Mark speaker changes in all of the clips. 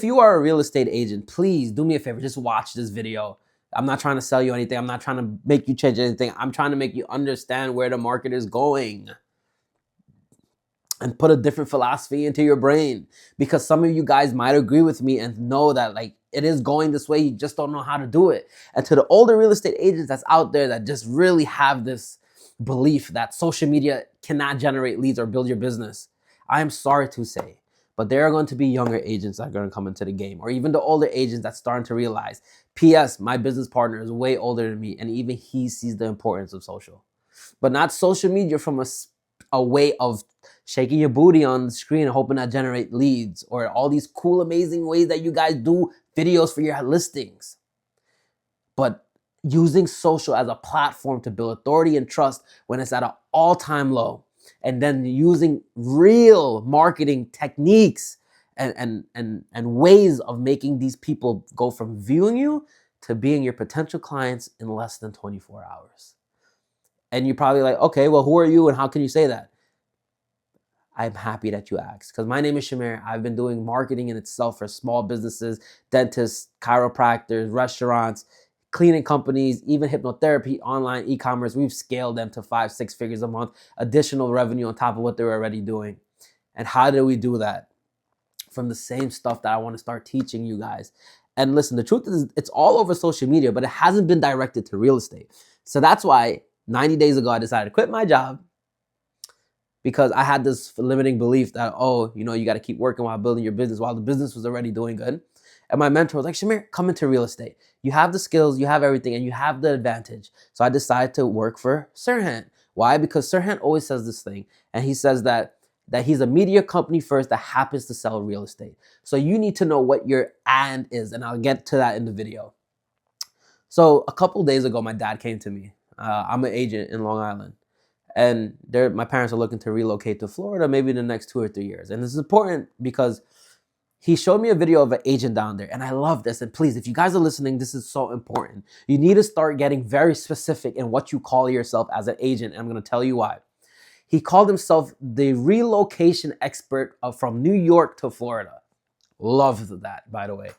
Speaker 1: If you are a real estate agent, please do me a favor, just watch this video. I'm not trying to sell you anything. I'm not trying to make you change anything. I'm trying to make you understand where the market is going and put a different philosophy into your brain, because some of you guys might agree with me and know that like it is going this way, you just don't know how to do it. And to the older real estate agents that's out there that just really have this belief that social media cannot generate leads or build your business, I am sorry to say, but there are going to be younger agents that are going to come into the game, or even the older agents that's starting to realize, PS, my business partner is way older than me, and even he sees the importance of social. But not social media from a way of shaking your booty on the screen and hoping that generate leads, or all these cool, amazing ways that you guys do videos for your listings. But using social as a platform to build authority and trust when it's at an all-time low, and then using real marketing techniques and ways of making these people go from viewing you to being your potential clients in less than 24 hours. And you're probably like, okay, well, who are you and how can you say that? I'm happy that you asked, because my name is Shamir. I've been doing marketing in itself for small businesses, dentists, chiropractors, restaurants, cleaning companies, even hypnotherapy, online e-commerce. We've scaled them to 5-6 figures a month, additional revenue on top of what they were already doing. And how did we do that? From the same stuff that I want to start teaching you guys. And listen, the truth is it's all over social media, but it hasn't been directed to real estate. So that's why 90 days ago, I decided to quit my job, because I had this limiting belief that, oh, you know, you got to keep working while building your business while the business was already doing good. And my mentor was like, Shamir, come into real estate. You have the skills, you have everything, and you have the advantage. So I decided to work for Serhant. Why? Because Serhant always says this thing, and he says that he's a media company first that happens to sell real estate. So you need to know what your and is, and I'll get to that in the video. So a couple days ago, my dad came to me. I'm an agent in Long Island. And my parents are looking to relocate to Florida maybe in the next 2 or 3 years. And this is important because he showed me a video of an agent down there. And I love this. And please, if you guys are listening, this is so important. You need to start getting very specific in what you call yourself as an agent. And I'm going to tell you why. He called himself the relocation expert from New York to Florida. Love that, by the way.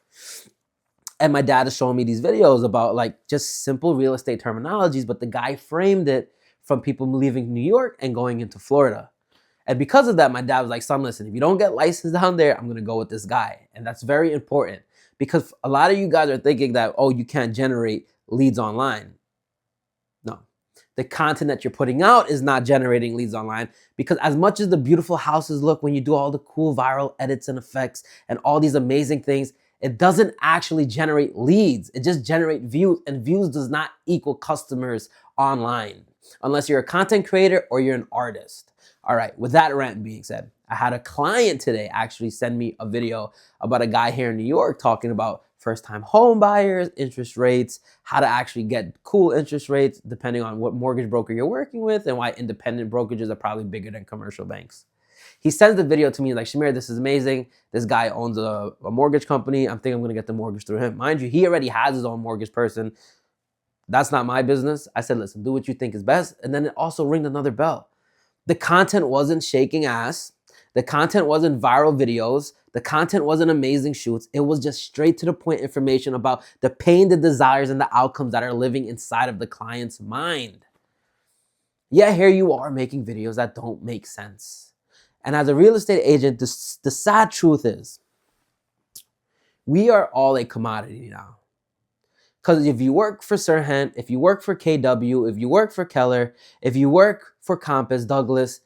Speaker 1: And my dad is showing me these videos about like just simple real estate terminologies, but the guy framed it from people leaving New York and going into Florida. And because of that, my dad was like, son, listen, if you don't get licensed down there, I'm going to go with this guy. And that's very important, because a lot of you guys are thinking that, oh, you can't generate leads online. No, the content that you're putting out is not generating leads online, because as much as the beautiful houses look when you do all the cool viral edits and effects and all these amazing things, it doesn't actually generate leads. It just generates views, and views does not equal customers online, unless you're a content creator or you're an artist. All right, with that rant being said, I had a client today actually send me a video about a guy here in New York talking about first-time home buyers, interest rates, how to actually get cool interest rates depending on what mortgage broker you're working with, and why independent brokerages are probably bigger than commercial banks. He sends the video to me like, Shamir, this is amazing. This guy owns a mortgage company. I'm thinking I'm going to get the mortgage through him. Mind you, he already has his own mortgage person. That's not my business. I said, listen, do what you think is best. And then it also rang another bell. The content wasn't shaking ass. The content wasn't viral videos. The content wasn't amazing shoots. It was just straight to the point information about the pain, the desires, and the outcomes that are living inside of the client's mind. Yeah, here you are making videos that don't make sense. And as a real estate agent, the sad truth is we are all a commodity now. Because if you work for Serhant, if you work for KW, if you work for Keller, if you work for Compass, Douglas,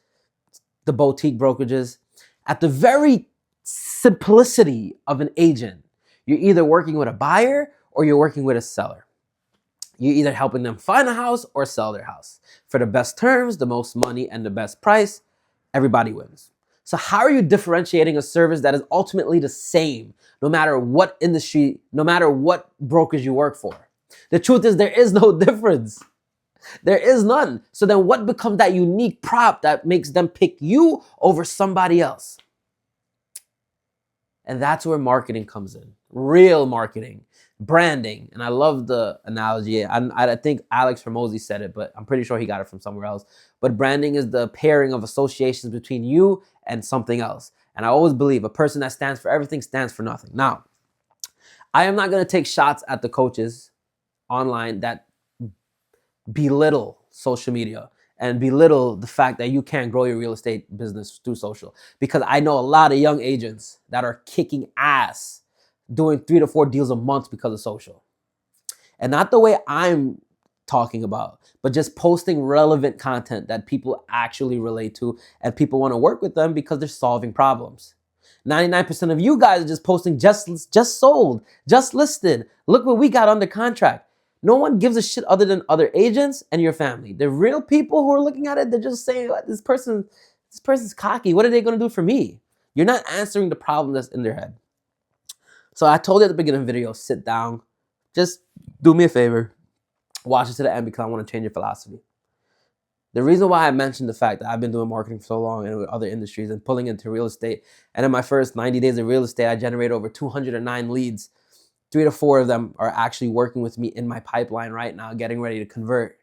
Speaker 1: the boutique brokerages, at the very simplicity of an agent, you're either working with a buyer or you're working with a seller. You're either helping them find a house or sell their house. For the best terms, the most money, and the best price, everybody wins. So how are you differentiating a service that is ultimately the same, no matter what industry, no matter what brokers you work for? The truth is there is no difference. There is none. So then what becomes that unique prop that makes them pick you over somebody else? And that's where marketing comes in. Real marketing, branding. And I love the analogy. I think Alex Hormozi said it, but I'm pretty sure he got it from somewhere else. But branding is the pairing of associations between you and something else. And I always believe a person that stands for everything stands for nothing. Now, I am not going to take shots at the coaches online that belittle social media and belittle the fact that you can't grow your real estate business through social. Because I know a lot of young agents that are kicking ass doing 3 to 4 deals a month because of social. And not the way I'm talking about, but just posting relevant content that people actually relate to and people want to work with them because they're solving problems. 99% of you guys are just posting just sold, just listed. Look what we got under contract. No one gives a shit other than other agents and your family. The real people who are looking at it, they're just saying, this person's cocky. What are they going to do for me? You're not answering the problem that's in their head. So I told you at the beginning of the video, sit down, just do me a favor, watch it to the end because I want to change your philosophy. The reason why I mentioned the fact that I've been doing marketing for so long and with other industries and pulling into real estate, and in my first 90 days of real estate, I generated over 209 leads. 3 to 4 of them are actually working with me in my pipeline right now, getting ready to convert.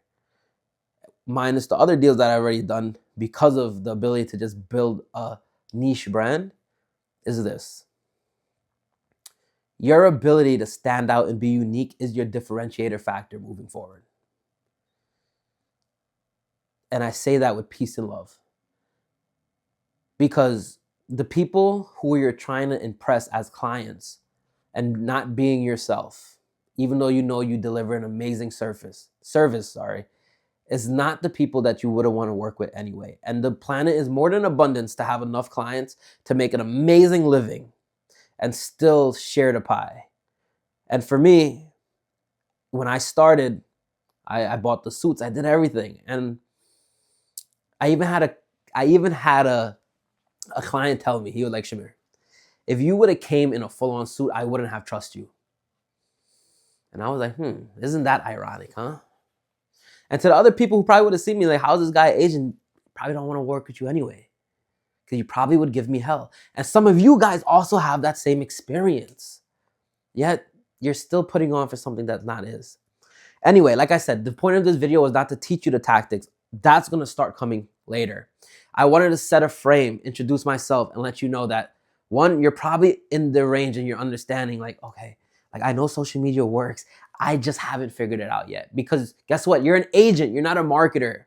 Speaker 1: Minus the other deals that I've already done because of the ability to just build a niche brand, is this. Your ability to stand out and be unique is your differentiator factor moving forward. And I say that with peace and love. Because the people who you're trying to impress as clients and not being yourself, even though you know you deliver an amazing service, is not the people that you wouldn't want to work with anyway. And the planet is more than abundance to have enough clients to make an amazing living and still share the pie. And for me, when I started, I bought the suits, I did everything. And I even had a client tell me, he was like, Shamir, if you would have came in a full-on suit, I wouldn't have trust you. And I was like, isn't that ironic, huh? And to the other people who probably would have seen me like, how's this guy Asian? Probably don't want to work with you anyway. Because you probably would give me hell. And some of you guys also have that same experience. Yet, you're still putting on for something that not is. Anyway, like I said, the point of this video was not to teach you the tactics. That's going to start coming later. I wanted to set a frame, introduce myself, and let you know that, one, you're probably in the range and you're understanding like, okay, like I know social media works. I just haven't figured it out yet. Because guess what? You're an agent. You're not a marketer.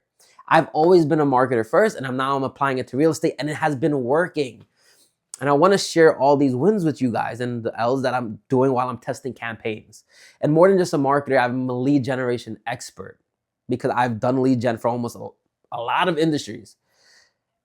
Speaker 1: I've always been a marketer first, and I'm applying it to real estate, and it has been working. And I want to share all these wins with you guys and the L's that I'm doing while I'm testing campaigns. And more than just a marketer, I'm a lead generation expert because I've done lead gen for almost a lot of industries.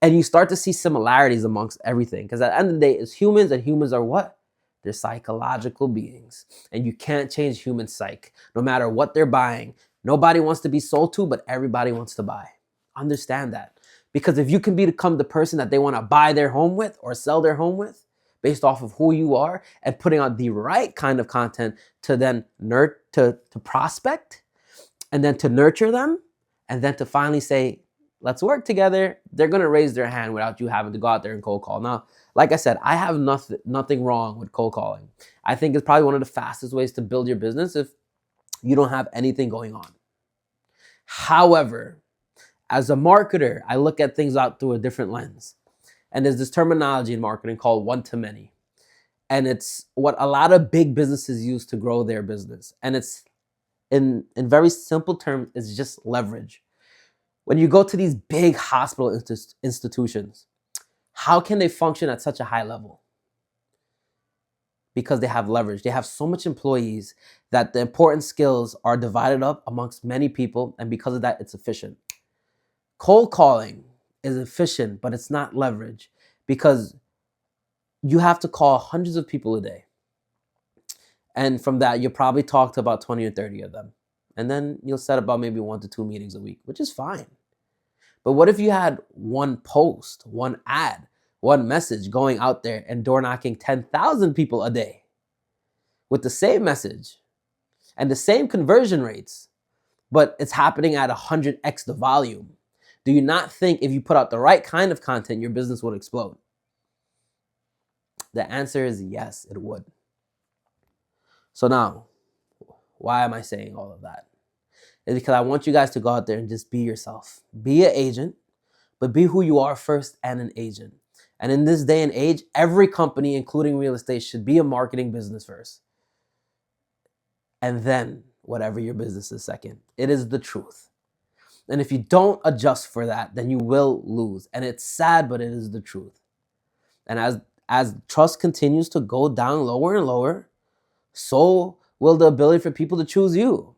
Speaker 1: And you start to see similarities amongst everything. Because at the end of the day, it's humans, and humans are what? They're psychological beings. And you can't change human psyche, no matter what they're buying. Nobody wants to be sold to, but everybody wants to buy. Understand that. Because if you can become the person that they want to buy their home with or sell their home with, based off of who you are and putting out the right kind of content to then to prospect, and then to nurture them, and then to finally say, let's work together, they're going to raise their hand without you having to go out there and cold call. Now, like I said, I have nothing wrong with cold calling. I think it's probably one of the fastest ways to build your business if you don't have anything going on. However, as a marketer, I look at things out through a different lens. And there's this terminology in marketing called one-to-many. And it's what a lot of big businesses use to grow their business. And it's, in very simple terms, it's just leverage. When you go to these big hospital institutions, how can they function at such a high level? Because they have leverage. They have so much employees that the important skills are divided up amongst many people. And because of that, it's efficient. Cold calling is efficient, but it's not leverage because you have to call hundreds of people a day. And from that, you'll probably talk to about 20 or 30 of them. And then you'll set about maybe 1 to 2 meetings a week, which is fine. But what if you had one post, one ad, one message going out there and door knocking 10,000 people a day with the same message and the same conversion rates, but it's happening at 100x the volume? Do you not think if you put out the right kind of content, your business would explode? The answer is yes, it would. So now, why am I saying all of that? It's because I want you guys to go out there and just be yourself. Be an agent, but be who you are first and an agent. And in this day and age, every company, including real estate, should be a marketing business first. And then whatever your business is second. It is the truth. And if you don't adjust for that, then you will lose. And it's sad, but it is the truth. And as trust continues to go down lower and lower, so will the ability for people to choose you.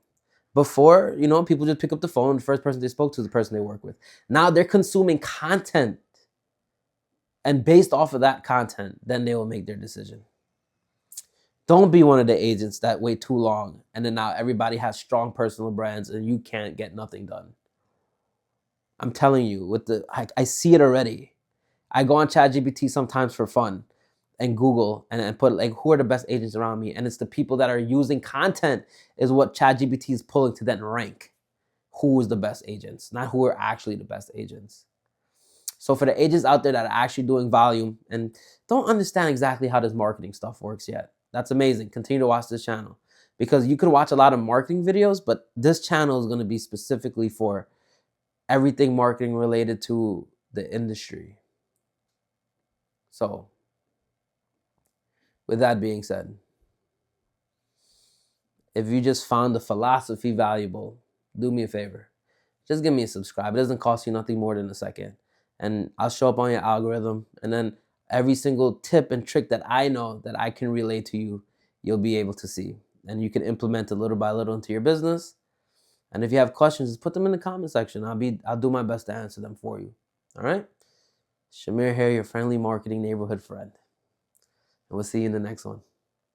Speaker 1: Before, people just pick up the phone, the first person they spoke to is the person they work with. Now they're consuming content. And based off of that content, then they will make their decision. Don't be one of the agents that wait too long and then now everybody has strong personal brands and you can't get nothing done. I'm telling you, I see it already. I go on ChatGPT sometimes for fun and Google and put like, who are the best agents around me? And it's the people that are using content is what ChatGPT is pulling to then rank who is the best agents, not who are actually the best agents. So for the agents out there that are actually doing volume and don't understand exactly how this marketing stuff works yet, that's amazing. Continue to watch this channel because you can watch a lot of marketing videos, but this channel is going to be specifically for everything marketing related to the industry. So with that being said, if you just found the philosophy valuable, do me a favor. Just give me a subscribe. It doesn't cost you nothing more than a second. And I'll show up on your algorithm. And then every single tip and trick that I know that I can relay to you, you'll be able to see. And you can implement it little by little into your business. And if you have questions, just put them in the comment section. I'll do my best to answer them for you. All right? Shamir here, your friendly marketing neighborhood friend. And we'll see you in the next one.